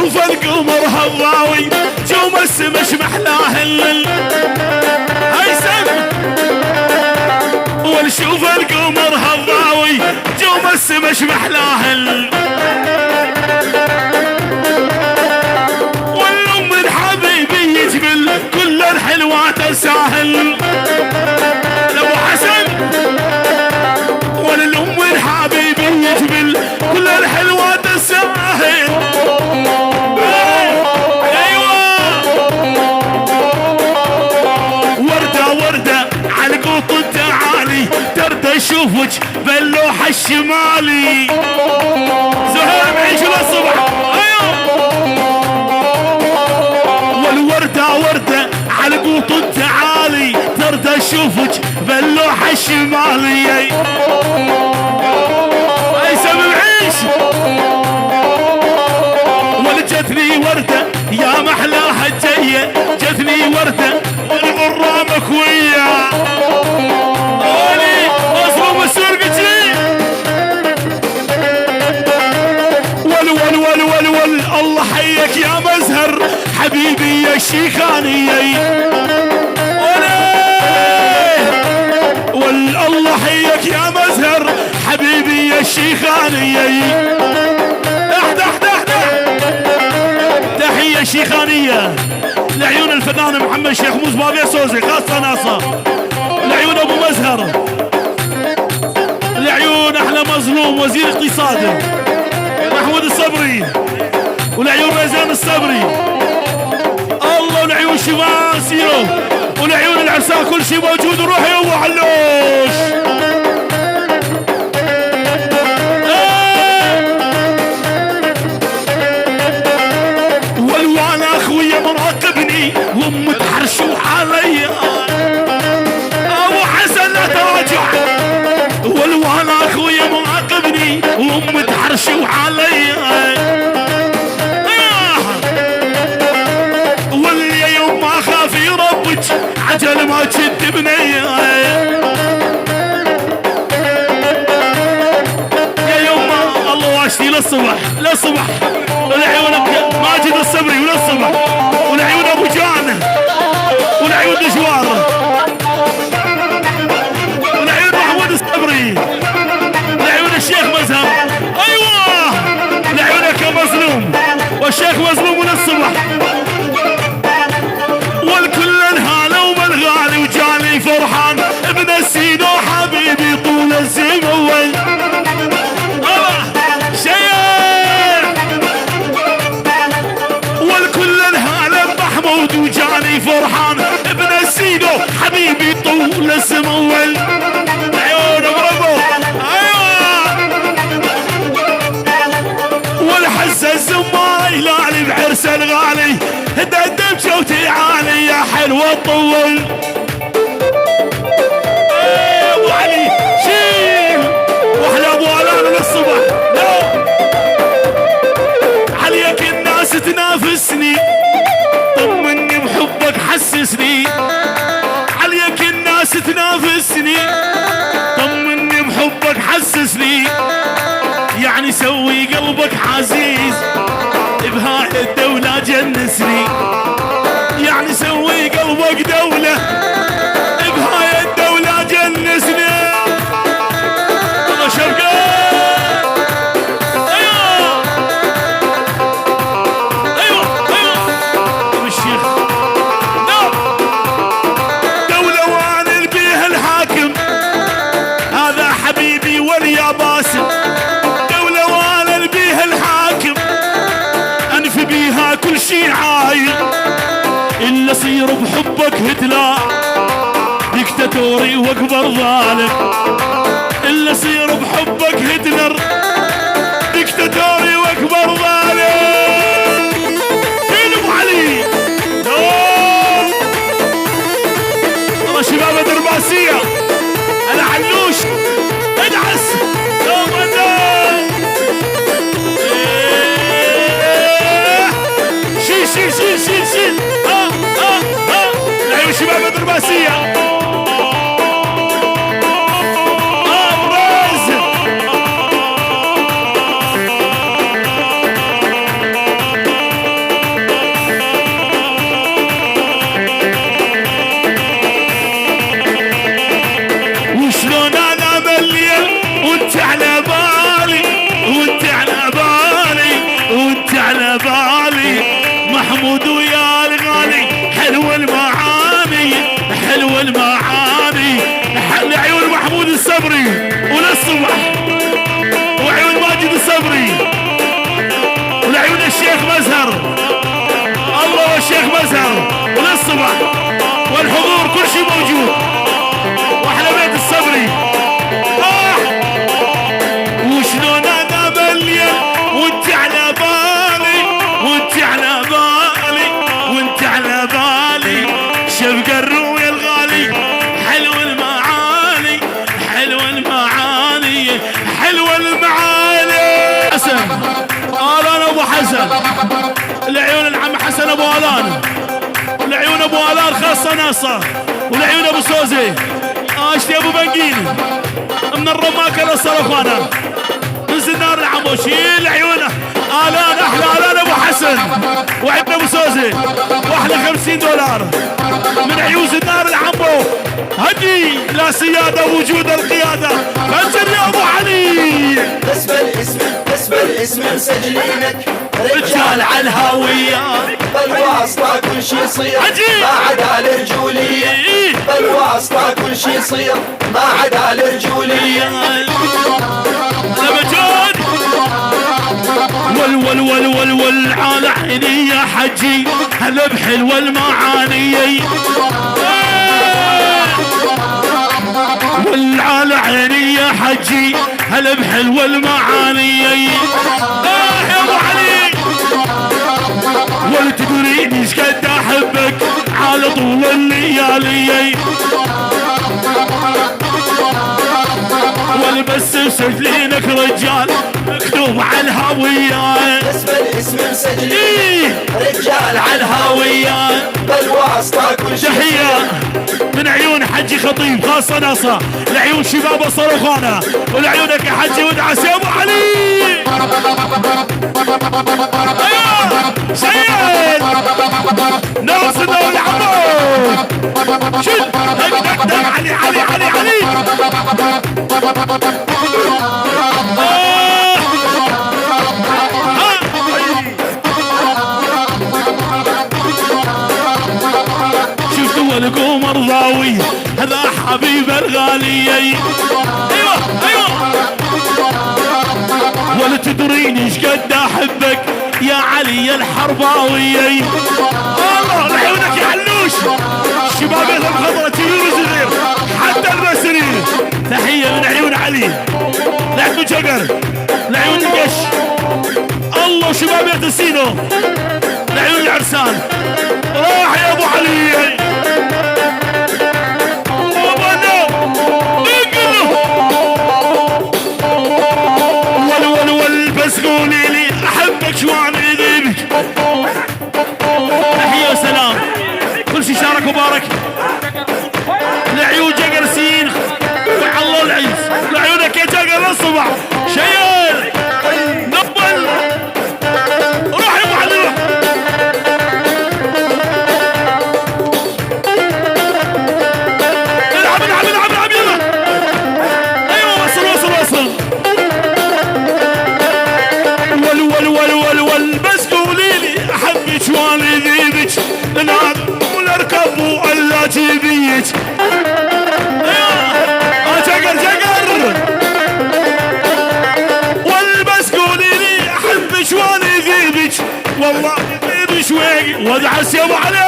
شوف القمر هضاوي جوم السمش محلاه هاي سم ونشوف القمر هضاوي جوم السمش محلاه والام الحبيبي يجمل كل الحلوات تساهل لابو حسن والام الحبيبي يجمل كل الحلوات تساهل ايوه ورده على القوط التعالي ترد اشوفك باللوحه الشمالي زهير بعيش للصبح وردة على قوط التعالي ترد اشوفك باللوحة الشمالية اي سبب عيش ولجتني وردة يا محلاها الجية جتني وردة والغرامك ويا اولي اصبر مسرقتي ول الله حيك يا مزهر حبيبي يا الشيخاني والله حيك يا مزهر حبيبي يا الشيخاني احدى تحية شيخانية لعيون الفنان محمد شيخ موز بابي سوزي خاصة ناصة لعيون ابو مزهر لعيون احلى مظلوم وزير اقتصاد محمود الصبري ولعيون ريزان الصبري الله ولعيون شماسيو ولعيون العرسان كل شي موجود وروحي ابو علوش والوانا اخويا مراقبني وام تحرشوا عليا ابو حسن لا تراجع والوانا اخويا مراقبني وام تحرشوا عليا عجل ما جد بنية يا يما الله واشتي للصبح ولعيون ماجد الصبري وللصبح ولعيون ابو جان ولعيون دشوار ولعيون محمود الصبري ولعيون الشيخ مزهر ايوه لعيونك يا مظلوم والشيخ مظلوم وللصبح والكل انهاله ومنغالي وجاني فرحان ابن السيدو حبيبي طول الزمن شيخ والكل انهاله محمود وجاني فرحان ابن السيدو حبيبي طول الزمن عيون بربو ايوه والحزه الزماي لالي بعرس الغالي هددم شوتي عالي يا حلوة الطول ابو علي شيل واحلى ابو علان للصبح لا عليك الناس تنافسني طمني بحبك حسسني عليك الناس تنافسني طمني بحبك حسسني يعني سوي قلبك عزيز بهاي الدولة جنسني يعني سوي قلبك دولة بهاي الدولة جنسني الله شرقا ايوه الشيخ دولة وانا بيها الحاكم هذا حبيبي وليا باسم دولة وانا بيها الحاكم انف بيها كل شي عايل الا صير بحبك هتلر ديكتاتوري واكبر ظالم الا صير بحبك هتلر ديكتاتوري واكبر ظالم فين ابو علي الله شباب درباسية انا علوش ادعس شيل لعيون شباب الدرباسية أبرز شي موجود. واحلى بيت الصبري. وشلون انا بالليل وانت على بالي، وانت على بالي، وانت على بالي. شبق الروي الغالي حلو المعاني، حلو المعاني، حلو المعاني. حسن آلان ابو حسن، العيون العم حسن ابو آلان، العيون ابو آلان خاصة ناصة، والعيون ابو سوزي اشتي ابو بنقيل من الرماكة للصرفانة، من زنار العمو. شيل عيونه آلان، احلى آلان ابو حسن، وعندنا ابو سوزي واحلى $50 من عيون زنار العمو. هدي لا سيادة وجود القيادة، فانزل يا ابو علي. اسم الاسم، اسم الاسم مسجلينك رجال على الهوية، بالواسطة كل شي يصير ما عدا الرجولية، بالواسطة كل شي يصير ما عدا الرجولية. انا بجود ول ول ول ول ول على عيني يا حجي، هلا بحلوة المعاني. ول على عيني يا حجي، هلا بحلوة المعاني. يا ابو علي، ولا تدريني ايش قد احبك على طول الليالي، ولا بس مسجلينك رجال مكتوب على الهوية. اسم الاسم مسجلين رجال على الهوية، بالواسطة كل شي. تحية من عيون حجي خطيب خاصة ناصة، لعيون شباب الصرخانة، ولعيونك يا حجي ودعس يا ابو علي. ايوه سيد ناصر دولة عمو، شد دق دق علي علي علي علي. شفتوا القمر ضاوي هذا حبيب الغالي. ايوه ايوه، ولا تدريني ايش قد احبك يا علي الحرباوي. الله لعيونك يا علوش، شباب الخضرة كبير وصغير حتى المسرين. تحية من عيون علي، لعيون جقر، لعيون القش، الله شباب السينو، لعيون العرسان. راح يا ابو علي. بس قولي لي احبك شوان يذيبك. تحية وسلام كل شي شارك وبارك. لعيون جقر سين مع الله العز، لعيونك يا جقر الصبح شيال نبل. روح يا ابو علي روح. العب العب العب العب يلا. ايوه وصل وصل وصل. ول ول ول ول بس قولي لي احبك شوان يذيبك، نادم ولا اركب ولا جيبيك. جقر جقر والبس قولي لي احبك شوان يذيبك، والله يذيبك شوي وادعس يا ابو علي.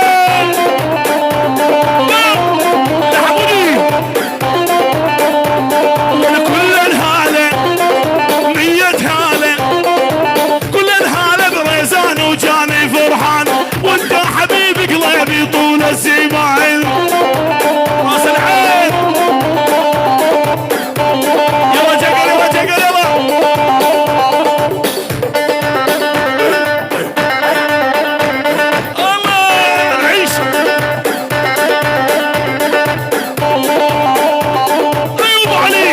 لحقوني ولكل الهاله 100 هاله، كل الهاله بريزان وجاني فرحان، وانت حبيبي قلبي طول الزمان. راس العين يلا جقر يلا جقر يلا. الله نعيش. ايوه ابو علي.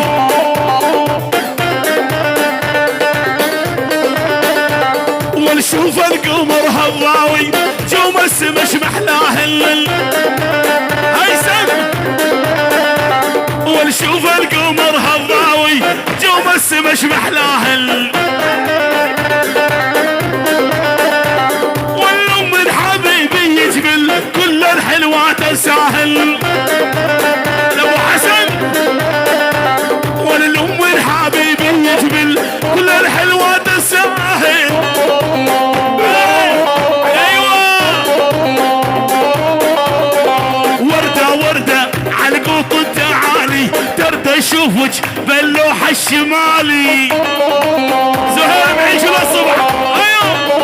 ونشوف القمر هضاوي جوم السمش محلاه الليل. هيثم ونشوف القمر هضاوي جوم السمش محلاه الليل. والام من حبيبي يجبل كل الحلوات تساهل. ابو حسن والام من حبيبي يجبل كل الحلوات تساهل. وردة اشوفك باللوحة الشمالي. زهير بعيش للصبح. ايوه